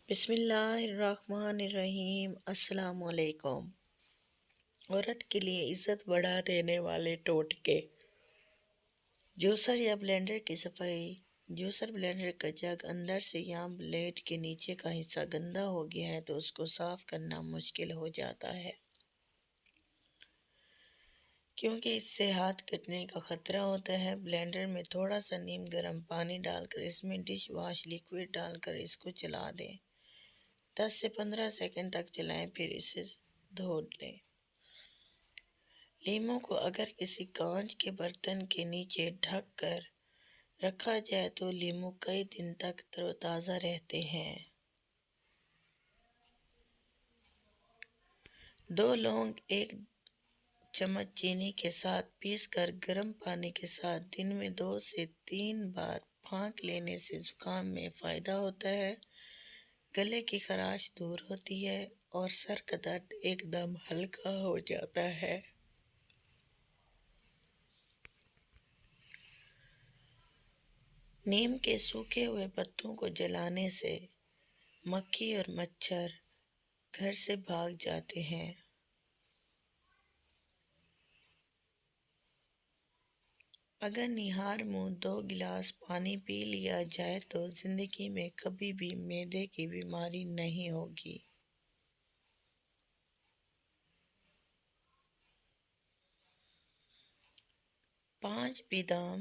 بسم اللہ الرحمن الرحیم۔ السلام علیکم۔ عورت کے لیے عزت بڑھا دینے والے ٹوٹکے۔ جوسر یا بلینڈر کی صفائی۔ جوسر بلینڈر کا جگ اندر سے یا بلیڈ کے نیچے کا حصہ گندا ہو گیا ہے تو اس کو صاف کرنا مشکل ہو جاتا ہے، کیونکہ اس سے ہاتھ کٹنے کا خطرہ ہوتا ہے۔ بلینڈر میں تھوڑا سا نیم گرم پانی ڈال کر اس میں ڈش واش لیکوڈ ڈال کر اس کو چلا دیں۔ 10 سے 15 سیکنڈ تک چلائیں، پھر اسے دھو لیں۔ لیموں کو اگر کسی کانچ کے برتن کے نیچے ڈھک کر رکھا جائے تو لیموں کئی دن تک تر و تازہ رہتے ہیں۔ 2 لونگ 1 چمچ چینی کے ساتھ پیس کر گرم پانی کے ساتھ دن میں 2 سے 3 بار پھانک لینے سے زکام میں فائدہ ہوتا ہے، گلے کی خراش دور ہوتی ہے اور سر کا درد ایک دم ہلکا ہو جاتا ہے۔ نیم کے سوکھے ہوئے پتوں کو جلانے سے مکھی اور مچھر گھر سے بھاگ جاتے ہیں۔ اگر نہار منہ 2 گلاس پانی پی لیا جائے تو زندگی میں کبھی بھی معدے کی بیماری نہیں ہوگی۔ پانچ بادام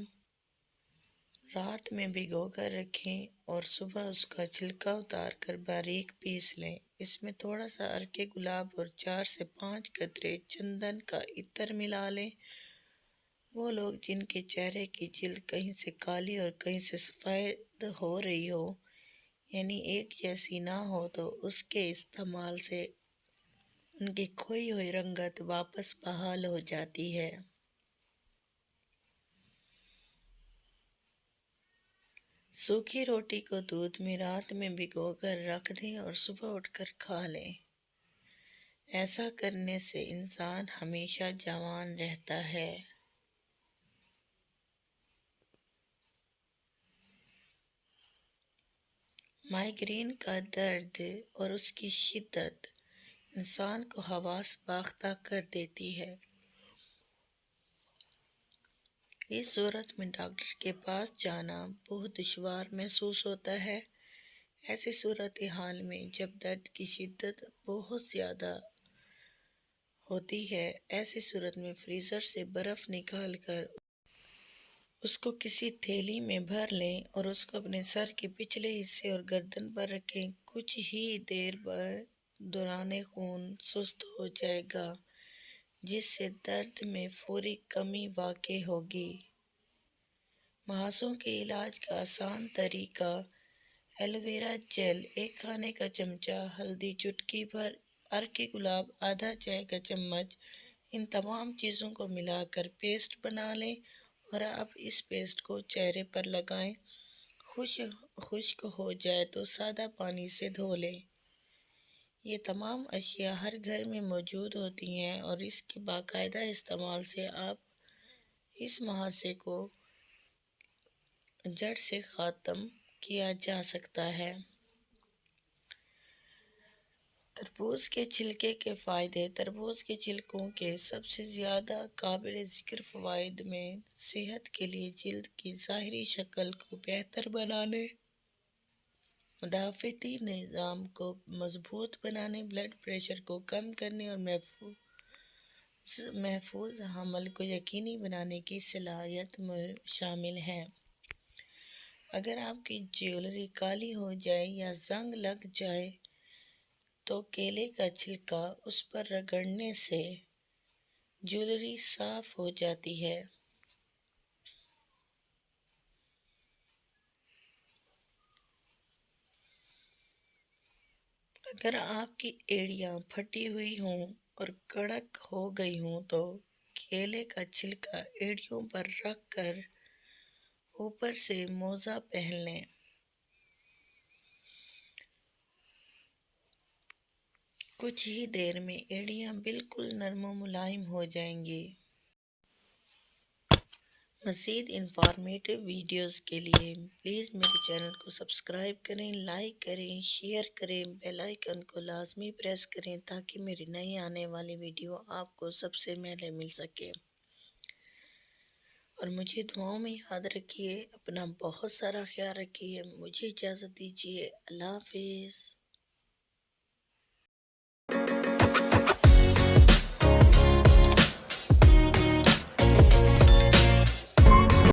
رات میں بھگو کر رکھیں اور صبح اس کا چھلکا اتار کر باریک پیس لیں۔ اس میں تھوڑا سا عرق گلاب اور 4 سے 5 قطرے چندن کا عطر ملا لیں۔ وہ لوگ جن کے چہرے کی جلد کہیں سے کالی اور کہیں سے سفید ہو رہی ہو، یعنی ایک جیسی نہ ہو، تو اس کے استعمال سے ان کی کھوئی ہوئی رنگت واپس بحال ہو جاتی ہے۔ سوکھی روٹی کو دودھ میں رات میں بھگو کر رکھ دیں اور صبح اٹھ کر کھا لیں۔ ایسا کرنے سے انسان ہمیشہ جوان رہتا ہے۔ مائیگرین کا درد اور اس کی شدت انسان کو حواس باختہ کر دیتی ہے۔ اس صورت میں ڈاکٹر کے پاس جانا بہت دشوار محسوس ہوتا ہے۔ ایسی صورتحال میں جب درد کی شدت بہت زیادہ ہوتی ہے، ایسی صورت میں فریزر سے برف نکال کر اس کو کسی تھیلی میں بھر لیں اور اس کو اپنے سر کے پچھلے حصے اور گردن پر رکھیں۔ کچھ ہی دیر بعد دوران خون سست ہو جائے گا، جس سے درد میں فوری کمی واقع ہوگی۔ مہاسوں کے علاج کا آسان طریقہ: ایلو ویرا جیل 1 کھانے کا چمچہ، ہلدی چٹکی بھر، عرق گلاب آدھا چائے کا چمچ، ان تمام چیزوں کو ملا کر پیسٹ بنا لیں اور اب اس پیسٹ کو چہرے پر لگائیں۔ خشک ہو جائے تو سادہ پانی سے دھو لیں۔ یہ تمام اشیاء ہر گھر میں موجود ہوتی ہیں اور اس کے باقاعدہ استعمال سے آپ اس مہاسے کو جڑ سے ختم کیا جا سکتا ہے۔ تربوز کے چھلکے کے فائدے: تربوز کے چھلکوں کے سب سے زیادہ قابل ذکر فوائد میں صحت کے لیے جلد کی ظاہری شکل کو بہتر بنانے، مدافعتی نظام کو مضبوط بنانے، بلڈ پریشر کو کم کرنے اور محفوظ حمل کو یقینی بنانے کی صلاحیت شامل ہے۔ اگر آپ کی جیولری کالی ہو جائے یا زنگ لگ جائے تو کیلے کا چھلکا اس پر رگڑنے سے جیولری صاف ہو جاتی ہے۔ اگر آپ کی ایڑیاں پھٹی ہوئی ہوں اور کڑک ہو گئی ہوں تو کیلے کا چھلکا ایڑیوں پر رکھ کر اوپر سے موزہ پہن لیں۔ کچھ ہی دیر میں ایڑیاں بالکل نرم و ملائم ہو جائیں گی۔ مزید انفارمیٹو ویڈیوز کے لیے پلیز میرے چینل کو سبسکرائب کریں، لائک کریں، شیئر کریں، بیل آئیکن کو لازمی پریس کریں تاکہ میری نئی آنے والی ویڈیو آپ کو سب سے پہلے مل سکے۔ اور مجھے دعاؤں میں یاد رکھیے، اپنا بہت سارا خیال رکھیے۔ مجھے اجازت دیجیے، اللہ حافظ۔